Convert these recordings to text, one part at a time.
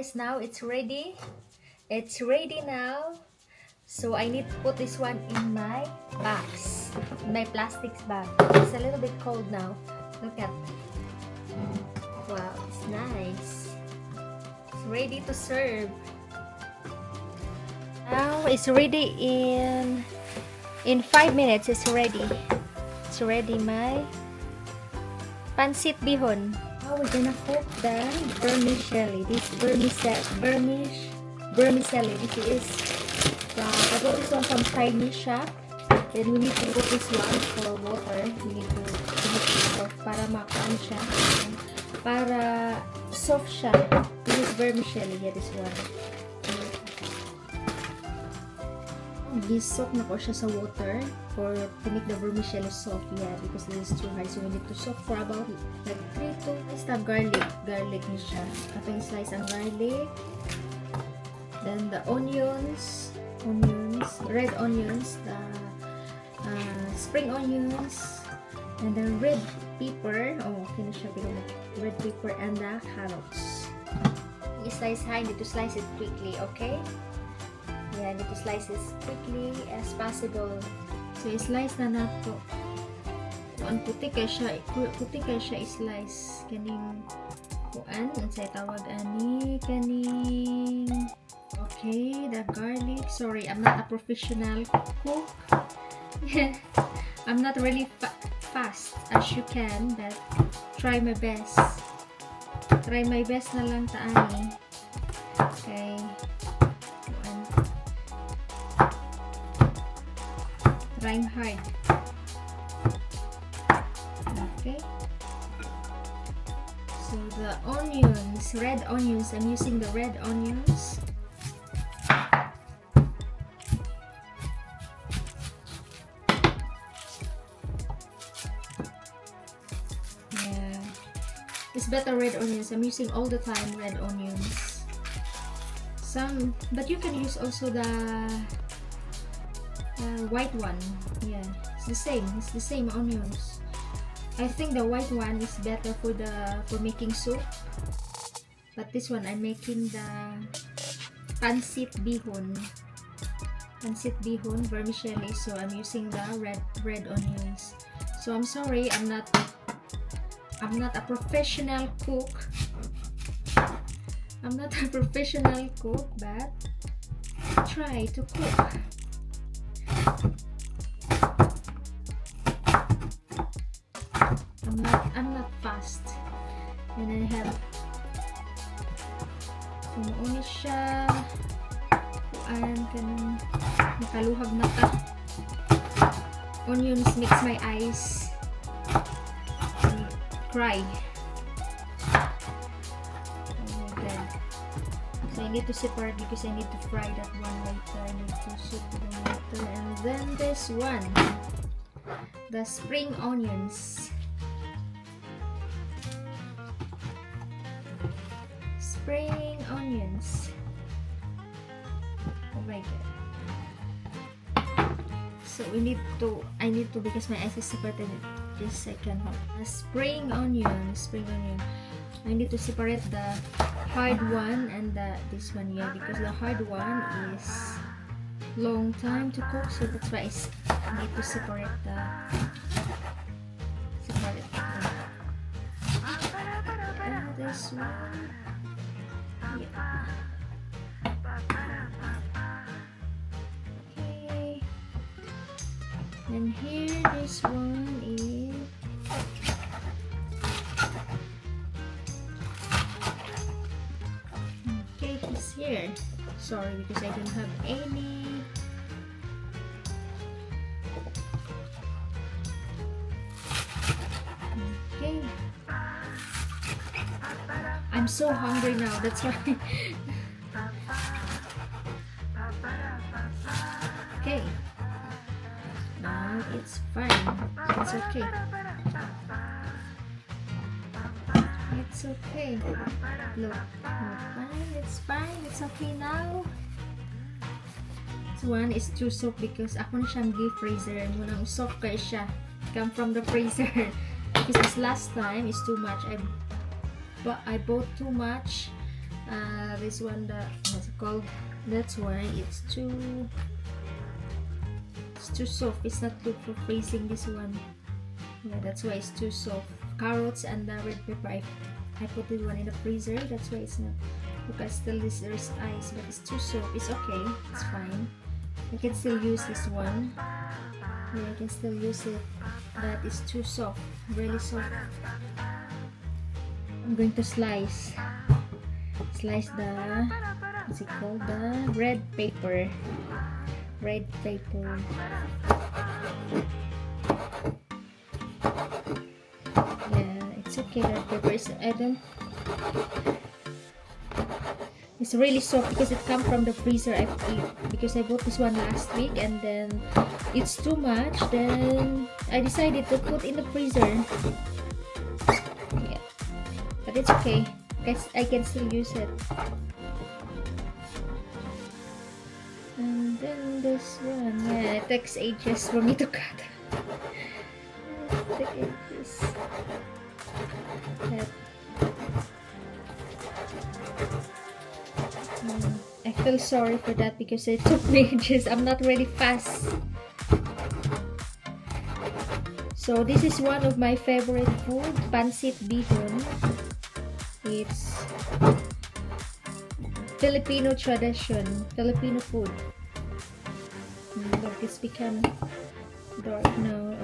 guys, now it's ready. It's ready now. So I need to put this one in my box, in my plastic bag. It's a little bit cold now. Look at. Wow, it's nice. It's ready to serve. Now it's ready in 5 minutes. It's ready. It's ready, my pancit bihon. Now we're gonna cook the vermicelli. This vermicelli. This is I got this one from Chinese shop. Then we need to put this one for water. We need to mix it off para makaan siya. Para soft siya. This is vermicelli. Yeah, this one. Gisok na ko siya sa water to make the vermicelli soft. Yeah, because this is too high. So we need to soak for about like 3 to 5 stab garlic. Garlic ni siya. Ating slice ang garlic. Then the onions, red onions, the spring onions, and the red pepper. Oh, okay na siya. Red pepper and the carrots. I-slice high. Need to slice it quickly, okay? Yeah, need to slice it quickly as possible. So, i-slice na nato. Ang puti kay siya i-slice. Kaning kuan, unsay tawag ani, kaning. Okay, the garlic. Sorry, I'm not a professional cook. I'm not really fast as you can, but try my best. Try my best na lang taani. Okay. Trying hard. Okay. So the onions, red onions, I'm using the red onions. Yeah, it's better red onions. I'm using all the time red onions. But you can use also the white one. Yeah, it's the same. It's the same onions. I think the white one is better for making soup. But this one I'm making the pancit bihon. Pancit bihon vermicelli. So I'm using the red onions. So I'm sorry, I'm not a professional cook. I'm not a professional cook, but try to cook. I'm not fast. And I have tumuon siya kuan kanang nakaluhag mata. Onions makes my eyes cry. Oh my god. So I need to separate because I need to fry that one later. I need to soup them later. And then this one, the spring onions. Spring onions. Oh my god. So I need to because my eyes is separated. Just a second. Spring onion. I need to separate the hard one and this one here because the hard one is long time to cook, so that's why I need to separate this one. Yeah. Okay. And here this one is okay, he's here. Sorry because I don't have any. Okay. I'm so hungry now, that's why. Okay. Now it's fine. It's okay. It's okay. Look. It's fine. It's okay now. This one is too soft because ako na siyang deep-freezer. Munang soft kaya siya. Come from the freezer. Because this last time is too much. I bought too much This one, what's it called? That's why it's too soft. It's not good for freezing this one. Yeah, that's why it's too soft. Carrots and the red pepper, I put this one in the freezer. That's why it's not. Because still there's ice, but it's too soft. It's okay. It's fine. I can still use this one. Yeah, I can still use it, but it's too soft. Really soft. I'm going to slice the, what's it called, the red pepper. Yeah, it's okay. Red pepper is, it's really soft because it comes from the freezer. Because I bought this one last week and then it's too much. Then I decided to put in the freezer. Yeah, but it's okay. I can still use it. And then this one, yeah, it takes ages for me to cut. It takes ages. I feel sorry for that because it took me ages. I'm not really fast. So this is one of my favorite food, pancit bihon. It's Filipino tradition, Filipino food. Look, it's become dark now.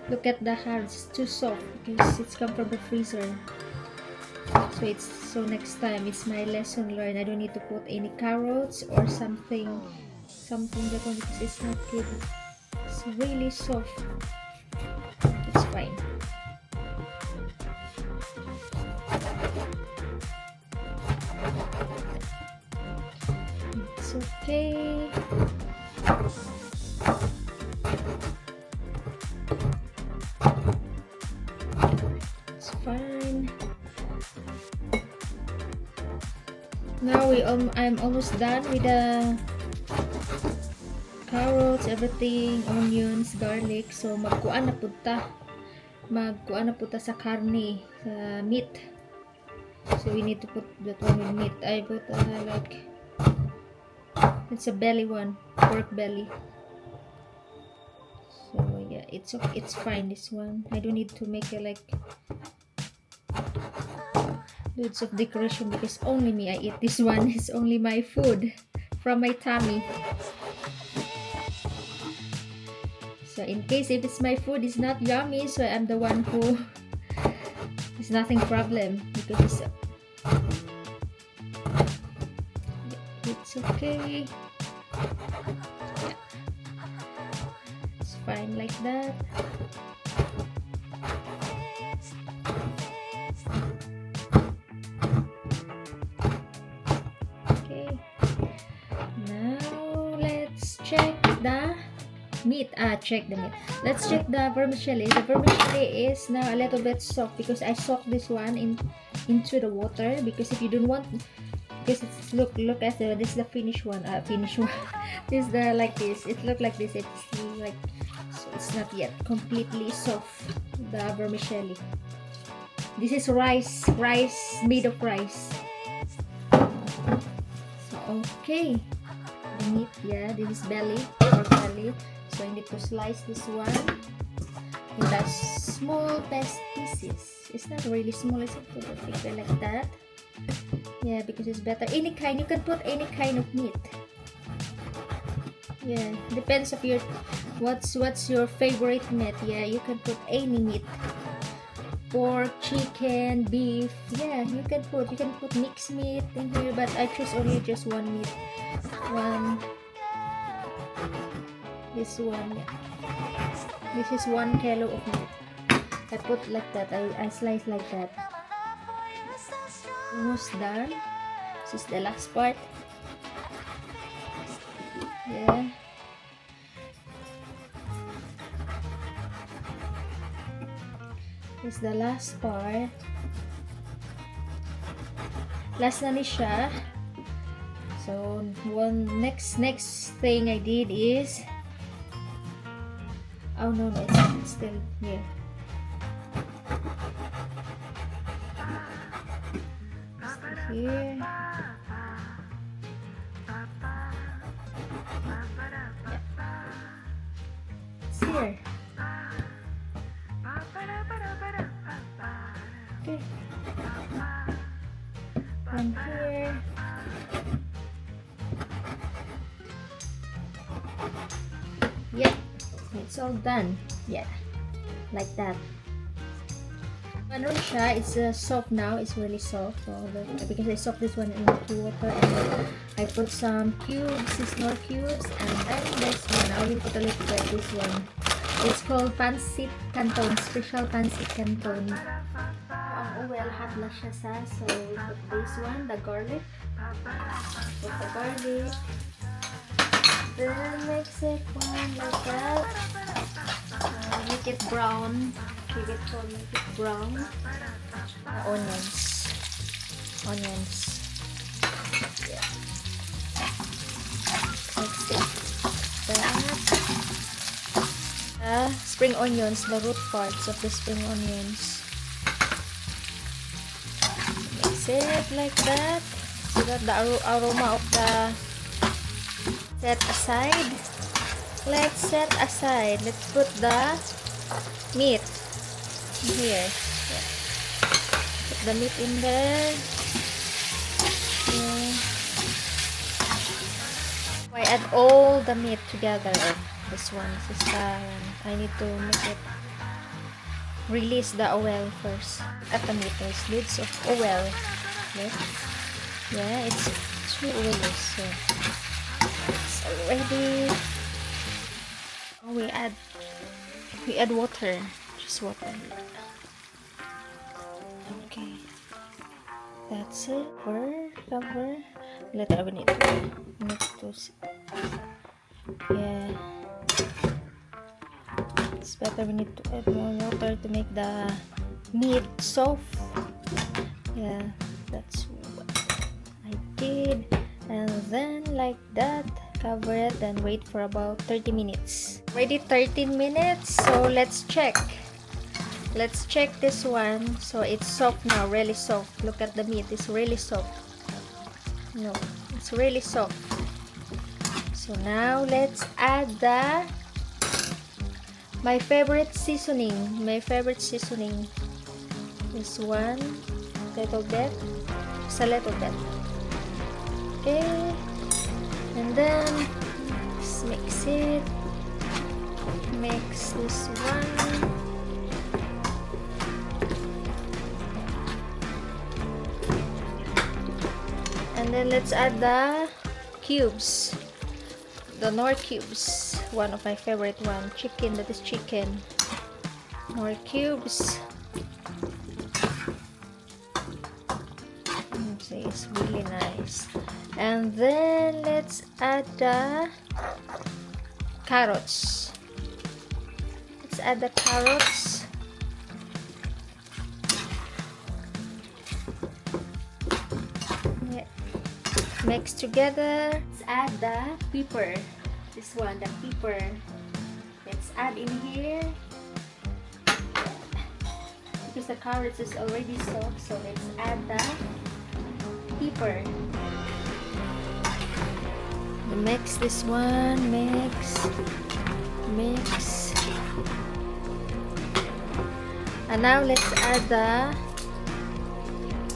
Look at the carrots, it's too soft because it's come from the freezer. So next time it's my lesson learned. I don't need to put any carrots or something that one because it's not good. It's really soft. It's fine. It's okay. It's fine. Now I'm almost done with the carrots, everything, onions, garlic. So magkuan na punta sa karne, sa meat. So we need to put that one with meat. I put like, it's a belly one, pork belly. So yeah, it's okay, it's fine. This one I don't need to make it like loads of decoration because only me, I eat this one. It's only my food from my tummy. So in case if it's my food is not yummy, so I'm the one who is nothing problem because it's okay. Yeah. It's fine like that. Meat. Check the meat. Let's check the vermicelli. The vermicelli is now a little bit soft because I soaked this one into the water. Because if you don't want, because it's look at this is the finished one. This is the like this. It look like this. It's like, so it's not yet completely soft. The vermicelli. This is rice made of rice. So okay. The meat, yeah, this is belly, pork belly. So I need to slice this one into small pieces. It's not really small, it's bigger like that. Yeah, because it's better. Any kind, you can put any kind of meat. Yeah, depends of your what's your favorite meat. Yeah, you can put any meat. Pork, chicken, beef. Yeah, you can put mixed meat in here, but I choose only just one meat. This one, yeah. This is 1 kilo of meat. I put like that. I slice like that. Almost done. This is the last part. Yeah. This is the last part. Last na ni siya. So next thing I did is, oh no, it's still here. here. It's here. Okay. And here. Yep, it's all done. Yeah, like that. Ano siya, it's soft now. It's really soft. So because I soaked this one in water, and then I put some cubes, seasonal cubes, and then this one. I will put a little bit this one. It's called pancit canton, special pancit canton. Ang oil hot na siya sa. So we put this one, the garlic. Put the garlic. Then mix it one like that. Make it brown. Make it brown. Onions. Yeah. Mix it. That. Spring onions, the root parts of the spring onions. Mix it like that, so that the aroma of the set aside. Let's set aside. Let's put the meat here. Yeah. Put the meat in there. Yeah. I add all the meat together. This one. This is I need to make it release the oil first. At the meat, there's loads of oil. Yeah, it's too oily. So it's already. Oh, we add water. Just water. Okay, that's it. Cover. Later we need to yeah. It's better we need to add more water to make the meat soft. Yeah, that's what I did. And then like that, cover it and wait for about 30 minutes. Already 13 minutes, so let's check. Let's check this one. So it's soft now, really soft. Look at the meat, it's really soft. No, it's really soft. So now let's add my favorite seasoning. This one, little bit, just a little bit. Okay, and then let's mix it. Mix this one. And then let's add the cubes. The Nor cubes, one of my favorite one. Chicken, that is chicken. More cubes. See, it's really nice. And then let's add the carrots. Let's add the carrots. Yeah. Mix together. Let's add the pepper. This one, the pepper. Let's add in here. Because the carrots is already soft, so let's add the pepper. Mix this one. Mix. And now let's add the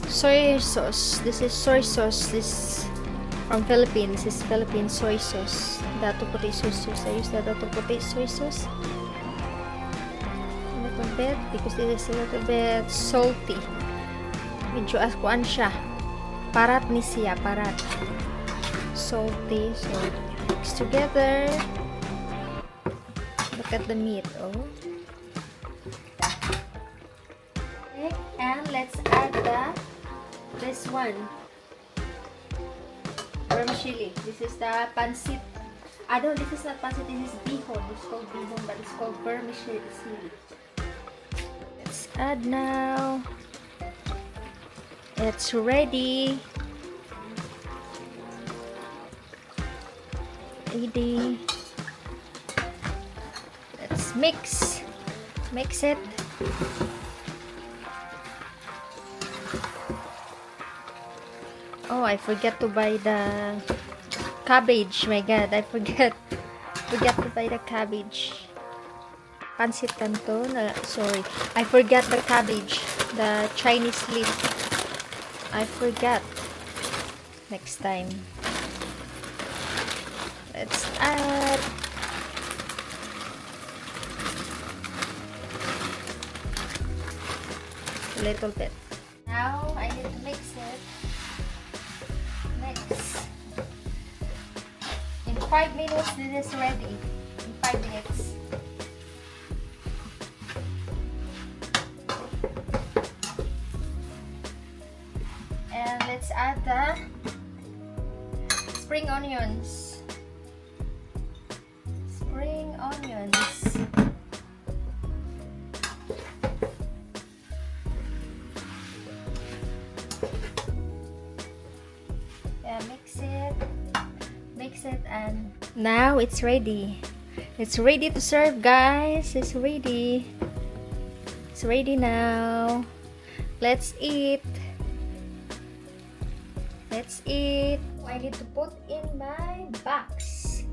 soy sauce. This is soy sauce. This from Philippines. This is Philippine soy sauce. Dato puti soy sauce. I use the dato puti soy sauce. A little bit because this is a little bit salty. Medyo askuan siya. Parat ni siya. Parat. Salty. So mix together. Look at the meat. Oh. Okay. And let's add this one. Vermicelli. This is the pancit. No, this is not pancit. This is bihon. It's called bihon, but it's called vermicelli. Let's add now. It's ready. Let's mix it. Oh, I forget to buy the cabbage. My God, I forget to buy the cabbage. Pancit canton. Sorry, I forgot the cabbage. The Chinese leaf. I forgot. Next time. Let's add a little bit. Now I need to mix it. Mix. In 5 minutes, this is ready. In 5 minutes. And let's add the spring onions. Spring onions. Yeah, mix it, and now it's ready. It's ready to serve, guys. It's ready. It's ready now. Let's eat. Let's eat. I need to put in my box.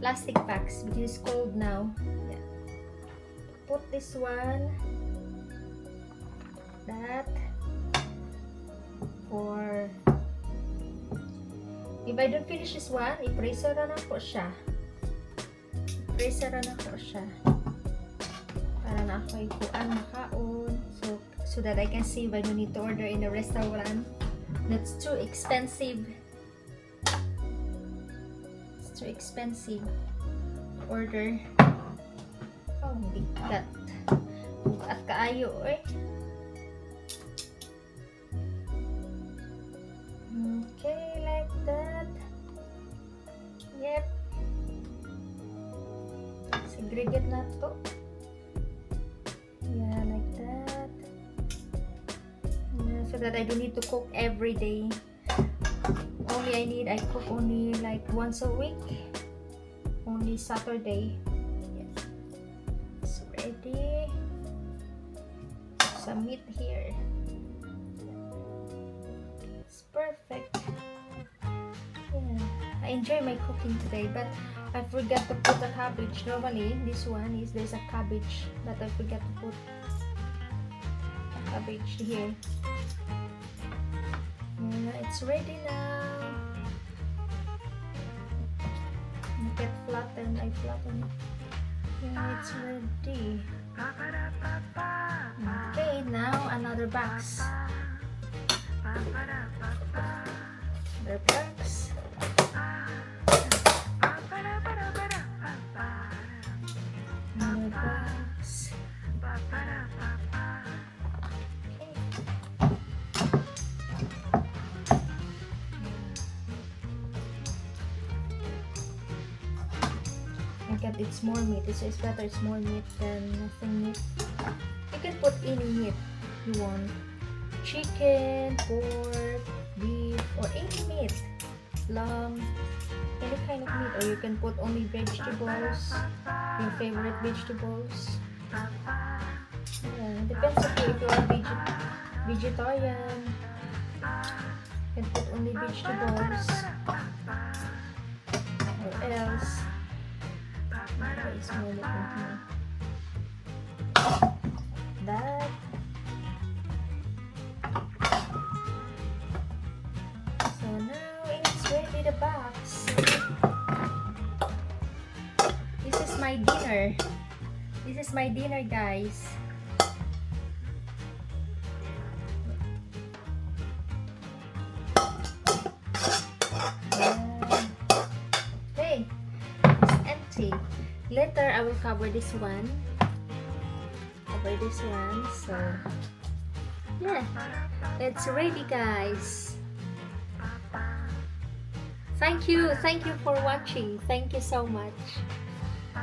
Plastic box because it's cold now. Yeah. Put this one. That. For if I don't finish this one, i-preso na ko siya. I-preso na ko siya. Para na ako ikuan makaon. So that I can save. I don't need to order in a restaurant. That's too expensive. It's too expensive. Order. Oh, bigat. At kaayo, eh. Okay, like that. Yep. Segregate na to. Yeah, like that. Yeah, so that I don't need to cook every day. I cook only like once a week. Only Saturday. Yeah. It's ready. Some meat here. It's perfect. Yeah. I enjoy my cooking today, but I forgot to put the cabbage. Normally, this one is there's a cabbage, but I forgot to put a cabbage here. Yeah, it's ready now. Get flattened. I flatten it. Yeah, it's ready. Okay, now another box. Another box. Another box. It's more meat. It's better. It's more meat than nothing meat. You can put any meat you want. Chicken, pork, beef, or any meat. Lamb, any kind of meat. Or you can put only vegetables. Your favorite vegetables. Yeah, depends on you. If you are vegetarian, you can put only vegetables. Or else. That. So now it's ready, the box. This is my dinner. This is my dinner, guys. Hey, it's empty. Later, I will cover this one. So yeah, it's ready, guys. Thank you for watching. Thank you so much.